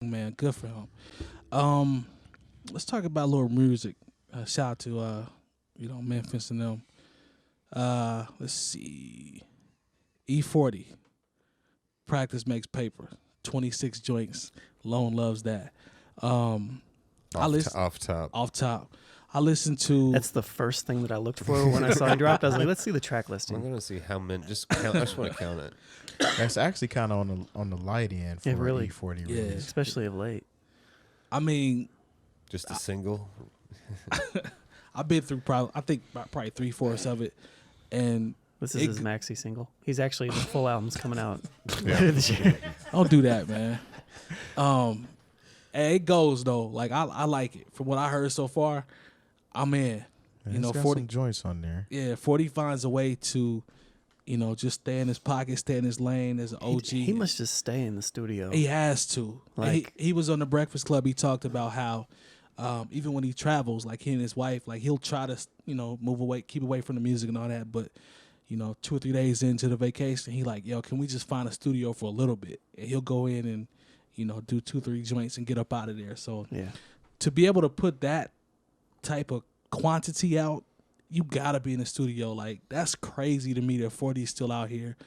Man, good for him. Let's talk about a little music. Shout out to Memphis and them. Let's see. E-40. Practice makes paper. 26 joints. Lone loves that. Off top. I listened to. That's the first thing that I looked for when I saw it dropped. I was like, let's see the track listing. I'm gonna see how many. Just count. I just want to count it. That's actually kind of on the light end for really, E-40 yeah. release. Especially of late. I mean, just a single. I've been through probably 3/4 of it, and this is his maxi single. He's actually the full album's coming out later this year. Don't do that, man. And it goes though. Like I like it. From what I heard so far, I'm in. Man, it's got 40 some joints on there. Yeah, 40 finds a way to, just stay in his pocket, stay in his lane as an OG. He must just stay in the studio. He has to. Like he was on the Breakfast Club. He talked about how even when he travels, like he and his wife, like he'll try to move away, keep away from the music and all that. But 2 or 3 days into the vacation, he like, yo, can we just find a studio for a little bit? And he'll go in and do 2, 3 joints and get up out of there. So to be able to put that type of quantity out, you gotta be in the studio. Like that's crazy to me that 40's still out here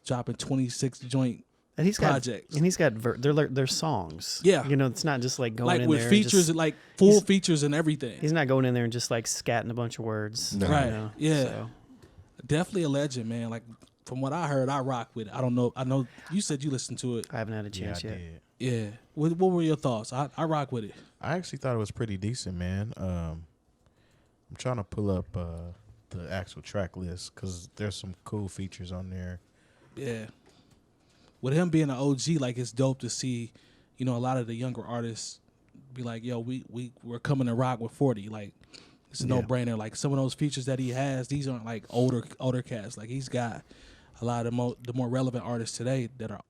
dropping 26 joint and he's projects. He's got they're songs. Yeah, it's not just like going like in with there features, like full features and everything. He's not going in there and just like scatting a bunch of words. No. Right? Yeah, so. Definitely a legend, man. Like from what I heard, I rock with it. I don't know. I know you said you listened to it. I haven't had a chance yet. Did. Yeah. What were your thoughts? I rock with it. I actually thought it was pretty decent, man. I'm trying to pull up the actual track list because there's some cool features on there. Yeah. With him being an OG, like it's dope to see, a lot of the younger artists be like, yo, we're coming to rock with 40. Like it's a no-brainer. Like some of those features that he has, these aren't like older cats. Like he's got a lot of the more relevant artists today that are,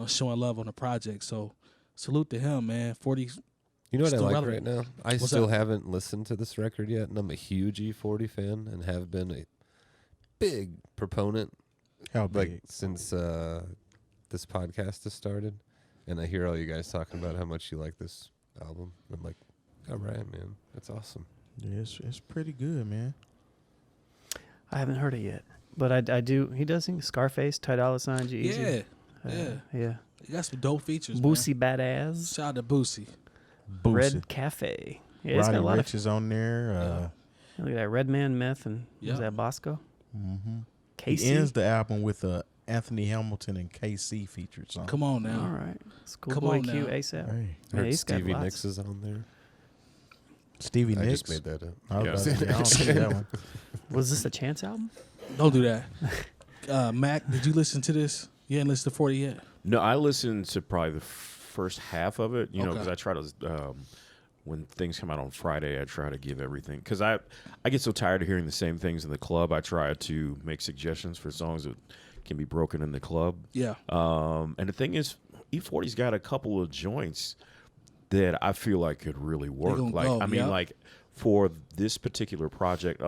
showing love on the project. So salute to him, man. 40. You know what I like relevant. right now? I still haven't listened to this record yet, and I'm a huge E-40 fan and have been a big proponent. How big? Like since this podcast has started, and I hear all you guys talking about how much you like this album. I'm like, all right, man, that's awesome. Yeah, it's pretty good, man. I haven't heard it yet, but I do. He does sing Scarface, 𝐻 G-Eazy. Yeah. He got some dope features. Boosie Badass. Shout out to Boosie. Red Cafe. Yeah, it's got a lot Rich is on there. Look at that Redman Meth and was that Bosco? Mm-hmm. Casey. He ends the album with Anthony Hamilton and KC featured song. Come on now. All right. Schoolboy Q, ASAP. Hey. I heard Stevie Nicks is on there. Stevie Nicks? I just made that up. I don't see that one. Was this a Chance album? Don't do that. Mac, did you listen to this? You ain't listened to 40 yet? No, I listened to probably the first half of it, because I try to, when things come out on Friday, I try to give everything. Because I get so tired of hearing the same things in the club, I try to make suggestions for songs that can be broken in the club. Yeah. And the thing is, E-40's got a couple of joints that I feel like could really work. Like, for this particular project,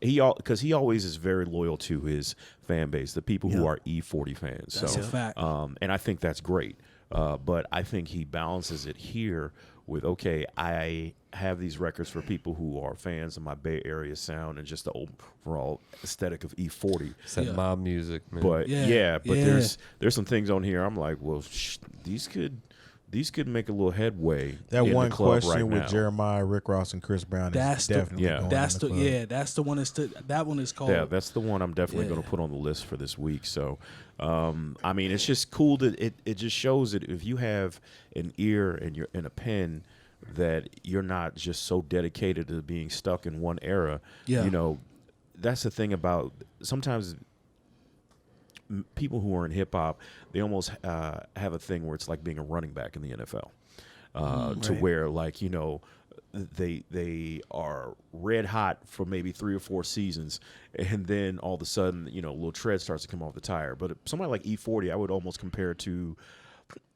because he always is very loyal to his fan base, the people who are E-40 fans. That's a fact. And I think that's great. But I think he balances it here with, okay, I have these records for people who are fans of my Bay Area sound and just the overall aesthetic of E-40. It's that mob music, man. But there's some things on here I'm like, well, these could make a little headway. That in one the club question right with now. Jeremiah, Rick Ross, and Chris Brown is definitely going in the club. That's the one that one is called. Yeah, that's the one I'm definitely going to put on the list for this week. So, it's just cool that it just shows that if you have an ear and you're in a pen, that you're not just so dedicated to being stuck in one era. Yeah. That's the thing about sometimes people who are in hip hop, they almost have a thing where it's like being a running back in the NFL, to where they are red hot for maybe 3 or 4 seasons, and then all of a sudden, a little tread starts to come off the tire. But somebody like E-40, I would almost compare to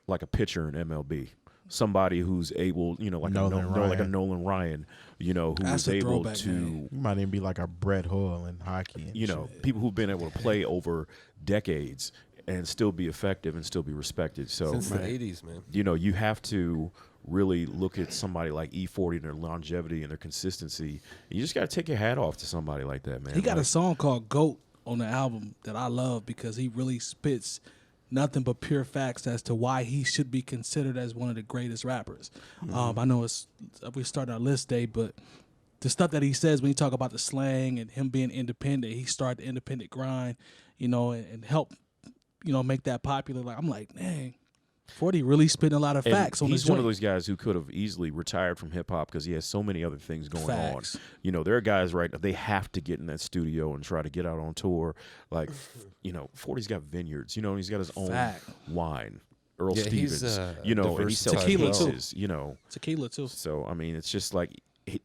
like a pitcher in MLB. Somebody who's able, like a Nolan Ryan, who's able to. You might even be like a Brett Hull in hockey. People who've been able to play over decades and still be effective and still be respected. So Since the 80s, man. you know, you have to really look at somebody like E-40 and their longevity and their consistency. You just got to take your hat off to somebody like that, man. He got a song called "GOAT" on the album that I love because he really spits nothing but pure facts as to why he should be considered as one of the greatest rappers. I know we're starting our list day, but the stuff that he says when he talk about the slang and him being independent, he started the independent grind, you know, and help, you know, make that popular. Like, I'm like, dang, 40 really spitting a lot of facts on this He's one joint. of those guys who could have easily retired from hip hop because he has so many other things going Facts. on. You know, there are guys they have to get in that studio and try to get out on tour. Like, you know, 40's got vineyards. You know, and he's got his own wine. Earl Stevens, you know, and he sells Tequila cases, you know. Tequila too. So I mean, it's just like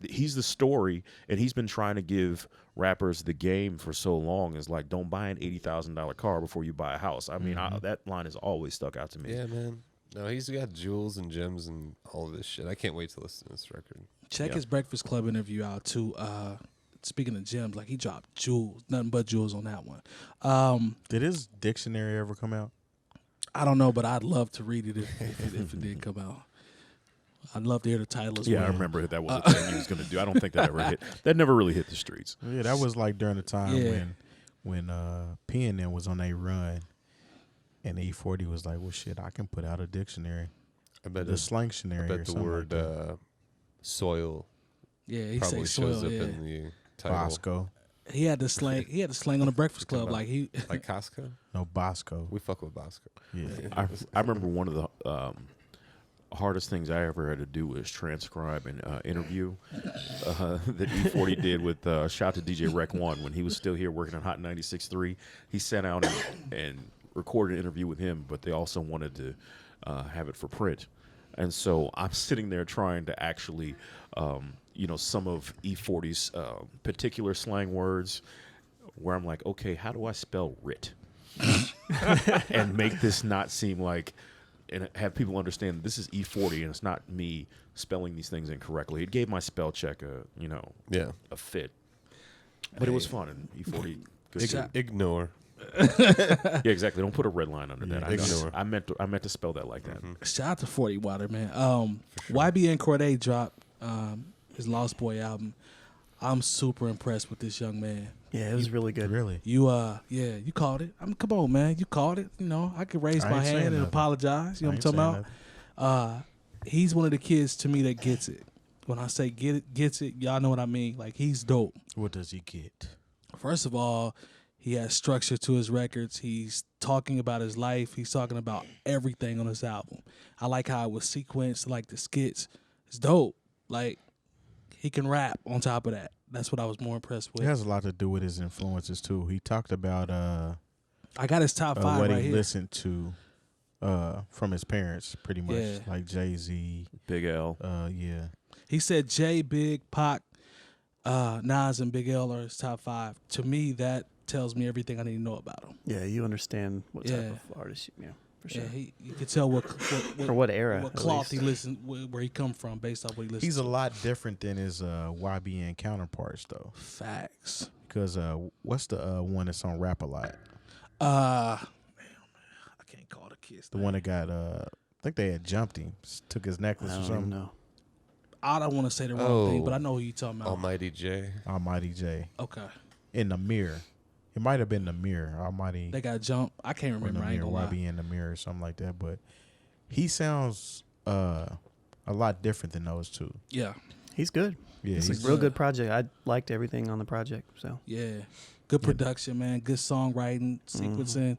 he's the story, and he's been trying to give rappers the game for so long. Is like, don't buy an $80,000 car before you buy a house. I mean, that line has always stuck out to me. Yeah, man. No, he's got jewels and gems and all of this shit. I can't wait to listen to this record. Check his Breakfast Club interview out too. Speaking of gems, like he dropped jewels, nothing but jewels on that one. Did his dictionary ever come out? I don't know, but I'd love to read it if it did come out. I'd love to hear the title as well. Yeah, I remember that was a thing he was going to do. I don't think that ever hit. That never really hit the streets. Yeah, that was like during the time when P&M was on a run, and E-40 was like, "Well, shit, I can put out a dictionary, I bet the slangtionary." I bet the word soil Yeah, he probably say shows soil. up Yeah. in the title. Bosco. He had the slang. He had the slang on the Breakfast Club. Like he. Like Costco. No, Bosco. We fuck with Bosco. Yeah. I remember one of the hardest things I ever had to do was transcribe an interview that E-40 did with shout to DJ Rec 1 when he was still here working on Hot 96.3. He sat out and recorded an interview with him, but they also wanted to have it for print. And so I'm sitting there trying to actually, you know, some of E-40's particular slang words where I'm like, okay, how do I spell writ? And make this not seem like, and have people understand this is E-40 and it's not me spelling these things incorrectly. It gave my spell check a fit. But it was fun, and E-40 good shit. Ignore. Yeah, exactly. Don't put a red line under that. Ignore. I meant to spell that like that. Shout out to 40 Water, man. YBN Cordae dropped his Lost Boy album. I'm super impressed with this young man. Yeah, it was really good. Really? You you called it. Come on, man. You called it. You know, I could raise my hand and apologize. You know what I'm talking about? He's one of the kids to me that gets it. When I say gets it, y'all know what I mean. Like, he's dope. What does he get? First of all, he has structure to his records. He's talking about his life. He's talking about everything on his album. I like how it was sequenced, like the skits. It's dope. Like, he can rap on top of that. That's what I was more impressed with. It has a lot to do with his influences too. He talked about I got his top 5 what right he here. listened to from his parents, pretty much, like Jay-Z, Big L. yeah. He said Jay, Big, Pac, Nas, and Big L are his top 5. To me, that tells me everything I need to know about him. Yeah, you understand what type of artist. Yeah, for sure. Yeah, you could tell what or what era, what at cloth least. he listened, where he come from, based off what he listens. He's to. a lot different than his YBN counterparts, though. Facts. Because what's the one that's on Rap a Lot? I can't call the kids. The one that got I think they had jumped him, took his necklace I or don't something. even know. I don't want to say the wrong thing, but I know who you're talking about. Almighty J. Almighty J. Okay. In the mirror. It might have been the mirror. Almighty. They got jumped. I can't remember. I ain't gonna lie. YBN the mirror or something like that. But he sounds a lot different than those two. Yeah. He's good. Yeah, It's a real good project. I liked everything on the project. So Yeah. Good production, man. Good songwriting, sequencing.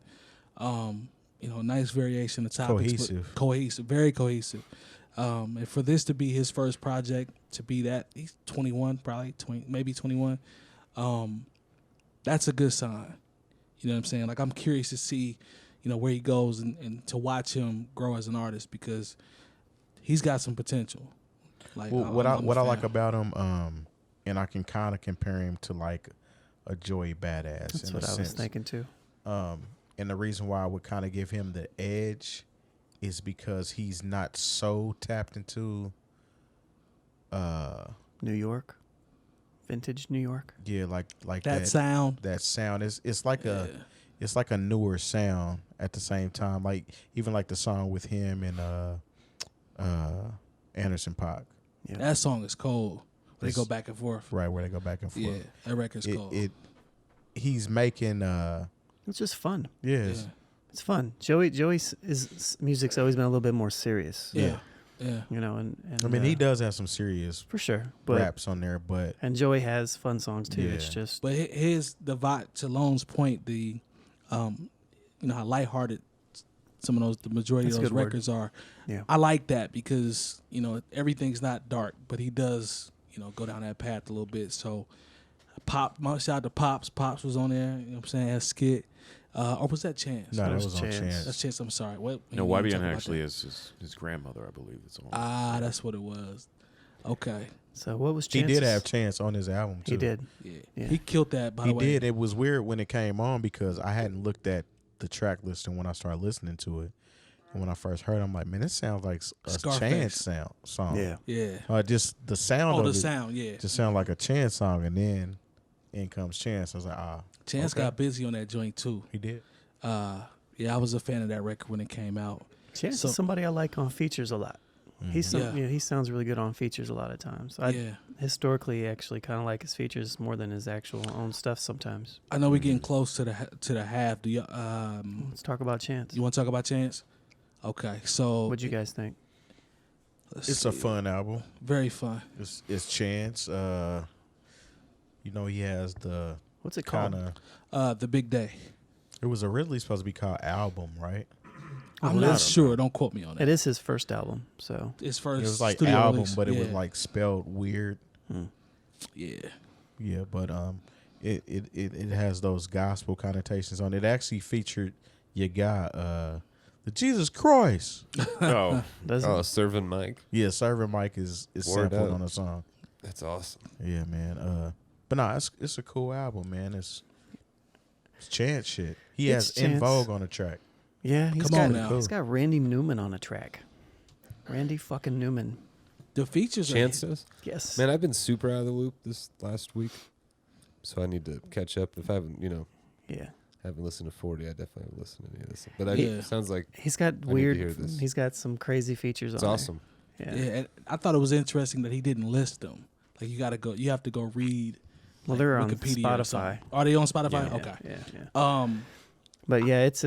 You know, nice variation of topics. Cohesive. Cohesive. Very cohesive. And for this to be his first project, to be that, he's 21, probably 20, maybe 21. That's a good sign. You know what I'm saying? Like, I'm curious to see, you know, where he goes and to watch him grow as an artist, because he's got some potential. Like, Well, what I like about him, and I can kind of compare him to like a Joey Badass. that's in what a I was sense. thinking too. And the reason why I would kind of give him the edge is because he's not so tapped into New York, vintage New York. like that sound. That sound is it's like it's like a newer sound at the same time. Like even like the song with him and Anderson .Paak. Yeah. That song is cold. They go back and forth. Right, where they go back and forth. Yeah, that record's cold. He's making It's just fun. yes. Yeah. It's fun. Joey's music's always been a little bit more serious. Yeah. You know, and I mean, he does have some serious for sure, but raps on there, but and Joey has fun songs too. Yeah. It's just But the vibe, to Lone's point, you know how lighthearted some of the majority That's of a those good word. records are. Yeah. I like that because, you know, everything's not dark, but he does, you know, go down that path a little bit. So shout out to Pops. Pops was on there, you know what I'm saying, as skit. Or was that Chance? no, that was was on Chance. Chance. That's Chance, I'm sorry. What? No, you wanna YBN talk about actually that? is his grandmother, I believe. It's on. Ah, that's what it was. Okay. so. What was He Chance's? did have Chance on his album too. He did. Yeah. Yeah. He killed that, by He the way. did. It was weird when it came on because I hadn't looked at the track list, and when I started listening to it, and when I first heard it, I'm like, man, this sounds like a Scarface. Chance song. Yeah. Yeah. Just the sound Oh, of the it sound, yeah. just sounded like a Chance song, and then in comes Chance. I was like, Chance okay. got busy on that joint, too. He did. Yeah, I was a fan of that record when it came out. Chance So- is somebody I like on features a lot. He's Yeah. you know, he sounds really good on features a lot of times. I Yeah. historically actually kind of like his features more than his actual own stuff sometimes. I know we're getting close to the half. Do you Let's talk about Chance. you want to talk about Chance? Okay, so What'd you guys think? let's It's a see. fun album. Very fun. It's Chance. You know, he has the What's it called? kind of. The Big Day. It was originally supposed to be called Album, right? I'm well, not sure. Don't quote me on It that. is his first album, so His It first was like studio album, release. but it yeah. was like spelled weird. yeah. Yeah, but it has those gospel connotations on it. It actually featured your guy, the Jesus Christ. Oh, doesn't Oh, Serving Mike. Yeah, Serving Mike is Word sampled up. on the song. That's awesome. Yeah, man. But no, it's a cool album, man. It's Chance shit. He It's has In Chance. Vogue on the track. yeah, he's Come got on now. he's got Randy Newman on a track. Randy fucking Newman. The features Chance are does. Yes. Man, I've been super out of the loop this last week, so I need to catch up. If I haven't, Yeah. haven't listened to 40, I definitely haven't listened to any of this. But Yeah. sounds like He's got to weird hear this. he's got some crazy features it's on awesome. there. yeah. And I thought it was interesting that he didn't list them. Like you have to go read. Well, like, they're on Wikipedia or Spotify. something. Are they on Spotify? Yeah, Okay. Yeah. But yeah, it's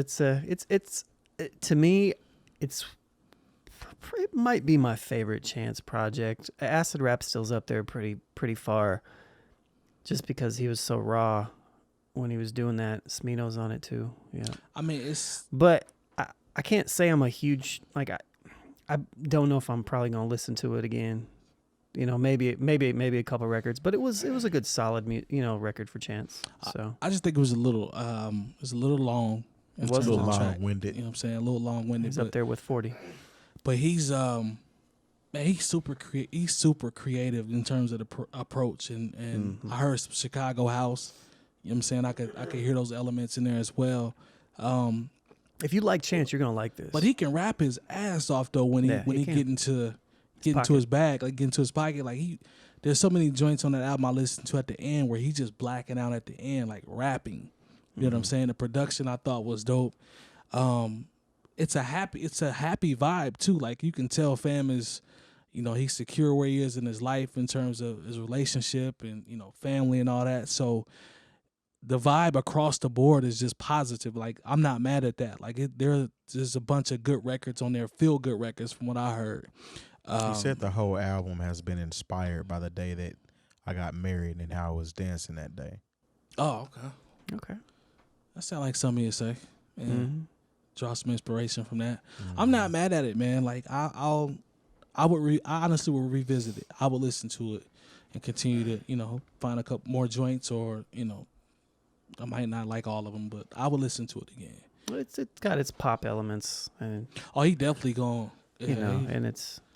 to me, it might be my favorite Chance project. Acid Rap still's up there pretty far, just because he was so raw when he was doing that. Smino's on it too. Yeah. I mean, it's But I can't say I'm a huge like I don't know if I'm probably gonna listen to it again. You know, maybe a couple records, but it was a good solid record for Chance. So I just think it was a little long. in It was terms a of little the track. long-winded. You know what I'm saying? A little long-winded. he's up there with 40. But he's man, he's super creative in terms of the approach, and I heard some Chicago house. You know what I'm saying? I could hear those elements in there as well. If you like Chance, you're gonna like this. But he can rap his ass off though when he can. get into pocket. his bag, like get into his pocket. Like there's so many joints on that album I listened to at the end where he's just blacking out at the end, like rapping. You know what I'm saying? The production I thought was dope. It's a happy vibe too. Like you can tell fam is, he's secure where he is in his life in terms of his relationship and, family and all that. So the vibe across the board is just positive. Like I'm not mad at that. Like there's a bunch of good records on there, feel good records from what I heard. He said the whole album has been inspired by the day that I got married and how I was dancing that day. Oh, okay. Okay. That sounds like something you'd say. Yeah. Mm-hmm. Draw some inspiration from that. I'm not mad at it, man. Like I honestly will revisit it. I will listen to it and continue to, find a couple more joints or, I might not like all of them, but I will listen to it again. It's got its pop elements, and Oh, he definitely gone. Yeah, and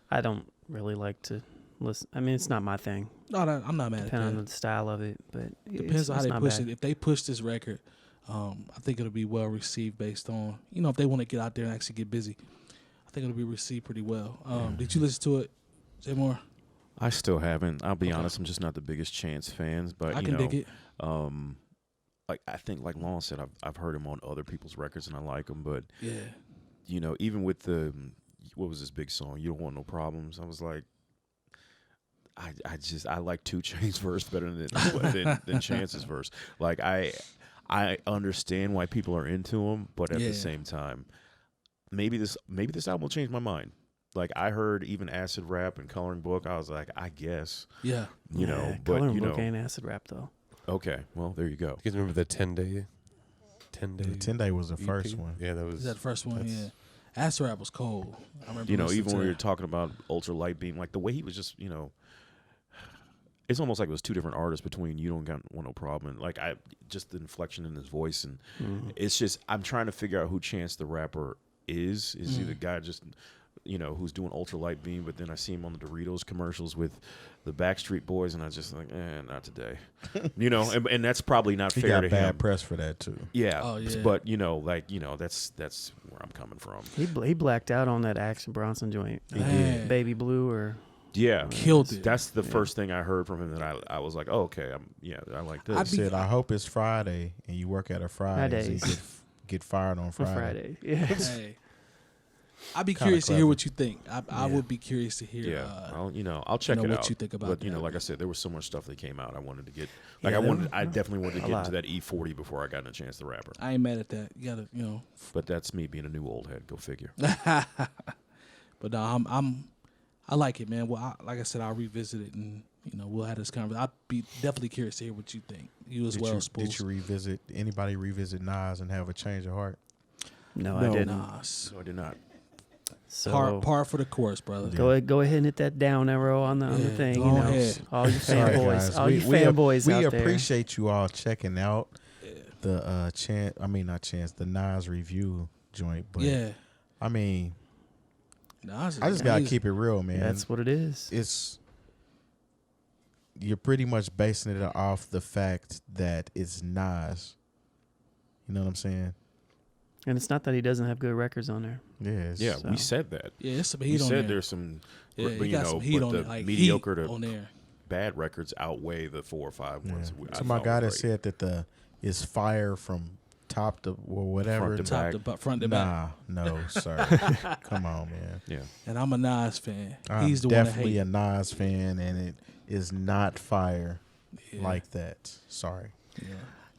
I don't really like to listen. I mean, it's not my thing. I'm not mad at Depending on that. the style of it, but Depends on how it's they not push bad. it. If they push this record, I think it'll be well received based on, if they want to get out there and actually get busy. I think it'll be received pretty well. Did you listen to it, Jay Moore? I still haven't. I'll be Okay. honest. I'm just not the biggest Chance fans, but I can dig it. like I think, like Lon said, I've heard him on other people's records and I like him, but Yeah. you know, even with the what was this big song? You Don't Want No Problems. I was like, I like 2 Chainz's verse better than Chance's verse. Like I understand why people are into him, but at the same time, maybe this album will change my mind. Like I heard even acid rap and Coloring Book, I was like, I guess. Yeah. You know, but Coloring you Book know, ain't acid rap though. okay, well there you go. You guys remember the 10-day? 10-day. The 10 Day was the EP? first one. Yeah, that was. Is that the first one? Yeah. Acid rap was cold. I remember. You know, listening even to when we were that. talking about Ultra Light Beam, like the way he was just, you know, it's almost like it was 2 different artists between You Don't Want No Problem and like just the inflection in his voice, and it's just I'm trying to figure out who Chance the Rapper is. Is he the guy just, you know, who's doing Ultra Light Beam, but then I see him on the Doritos commercials with the Backstreet Boys, and I just like, not today, you know, and that's probably not He fair got to bad him. press for that too. Yeah, Oh, yeah. but you know, like you know, that's where I'm coming from. He blacked out on that Action Bronson joint. Man. Baby Blue or Yeah, Killed it. That's the first thing I heard from him that I was like, oh, okay, I like this. He said, I hope it's Friday and you work at a Friday. So you get fired on on Friday. Friday. Yeah. Hey. I'd be Kinda curious to hear clever. what you think. I would be curious to hear. Yeah, I'll check it what out. you think about but you that. know, like I said, there was so much stuff that came out. I wanted to get like Yeah, I definitely wanted to a get lot. into that E-40 before I got a Chance the Rapper. I ain't mad at that. You gotta, you know. But that's me being a new old head. Go figure. But no, I like it, man. Well, like I said, I'll revisit it, and you know, we'll have this conversation. I'd be definitely curious to hear what you think. You as well, Spoolz. Did you revisit anybody revisit Nas and have a change of heart? No, I didn't. Nas. No, I did not. So Par for the course, brother. go ahead and hit that down arrow on the thing. go You know, ahead. all you Sorry, fanboys, guys. all you We fanboys out there. appreciate you all checking out the the Nas review joint. But Yeah. I mean, Nas is I just gotta amazing. keep it real, man. That's what it is. You're pretty much basing it off the fact that it's Nas. You know what I'm saying? And it's not that he doesn't have good records on there. Yes. Yeah, So- we said that. Yeah, it's some We heat on said there. there's some, Yeah, but he you got know, some heat but on the it, like mediocre heat to on there. bad records outweigh the 4 or 5 ones. Yeah. I So my thought guy were that great. said that is fire from top to or whatever. Front to Top back. to front to back. No, sir. Come on, man. Yeah, And I'm a Nas fan. I'm He's the one that definitely hate. a Nas fan, and it is not fire Yeah. like that. Sorry. Yeah.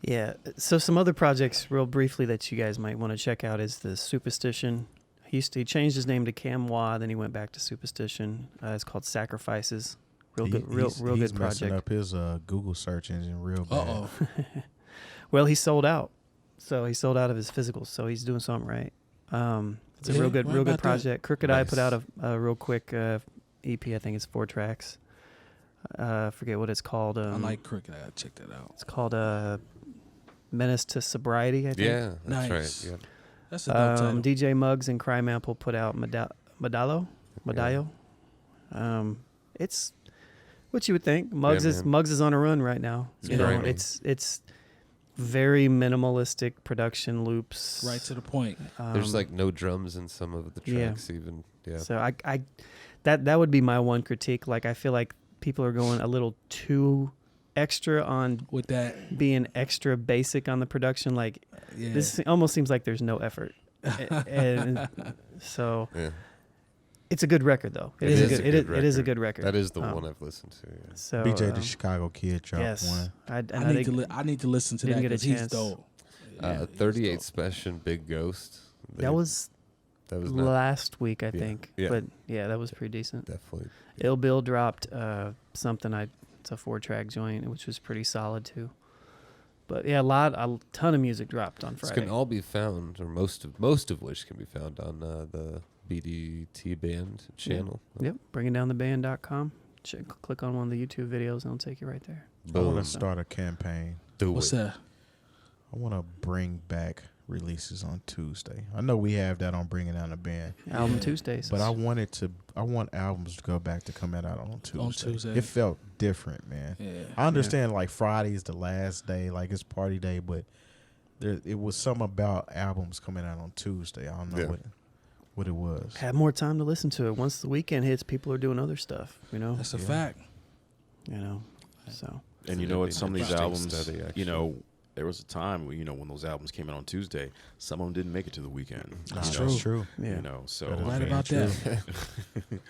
Yeah. So some other projects, real briefly, that you guys might want to check out is the Supastition. He changed his name to 𝐀𝐁, then he went back to Supastition. It's called Sacrifices. Real good He's good messing project. up his Google search engine real bad. Uh-oh. Well, he sold out. So he sold out of his physicals. So he's doing something right. It's a Yeah, real good right about that. project. Crooked Eye put Nice. out a real quick EP. I think it's 4 tracks. I forget what it's called. I like Crooked. I gotta check that out. It's called Menace to Sobriety, I think. Yeah, that's Nice. right. Yeah. That's a dope title. DJ Muggs and Crime Ample put out Medallo. It's what you would think. Muggs is on a run right now. It's You know, grimy. it's very minimalistic production loops. Right to the point. There's like no drums in some of the yeah. tracks, even. Yeah. So I that would be my one critique. Like I feel like people are going a little too extra on With that, being extra basic on the production. Like yeah. this almost seems like there's no effort. And so Yeah. it's a good record though. It is a good record. That is the one I've listened to. Yeah. So BJ the Chicago Kid dropped yes, one. I need to listen to didn't that get a because he's chance. dope. Yeah, he's 38 dope. Special Big Ghost. that was not last week, I Yeah. think. Yeah. But yeah, that was pretty decent. definitely. Ill Bill dropped something. It's a 4-track joint, which was pretty solid too. But yeah, a ton of music dropped on This Friday. can all be found, or most of which can be found on the BDT band channel. Yep, bringingdowntheband.com. Click on one of the YouTube videos, and it'll take you right there. I Boom. want to start a campaign. Do What's it. that? I want to bring back releases on Tuesday. I know we have that on Bringing Down the Band, Album Yeah. Tuesdays. but I want albums to go back to come out on Tuesday. Tuesday. It felt different, man. Yeah. I understand like Friday's the last day, like it's party day, but it was something about albums coming out on Tuesday. I don't know Yeah. what it was. have more time to listen to it. Once the weekend hits, people are doing other stuff. You know. That's a fact. You know. So And you know what? Some of these Interesting albums, study, you know, there was a time when, when those albums came out on Tuesday, some of them didn't make it to the weekend. That's true. true. Yeah. So That is Right very about true. that.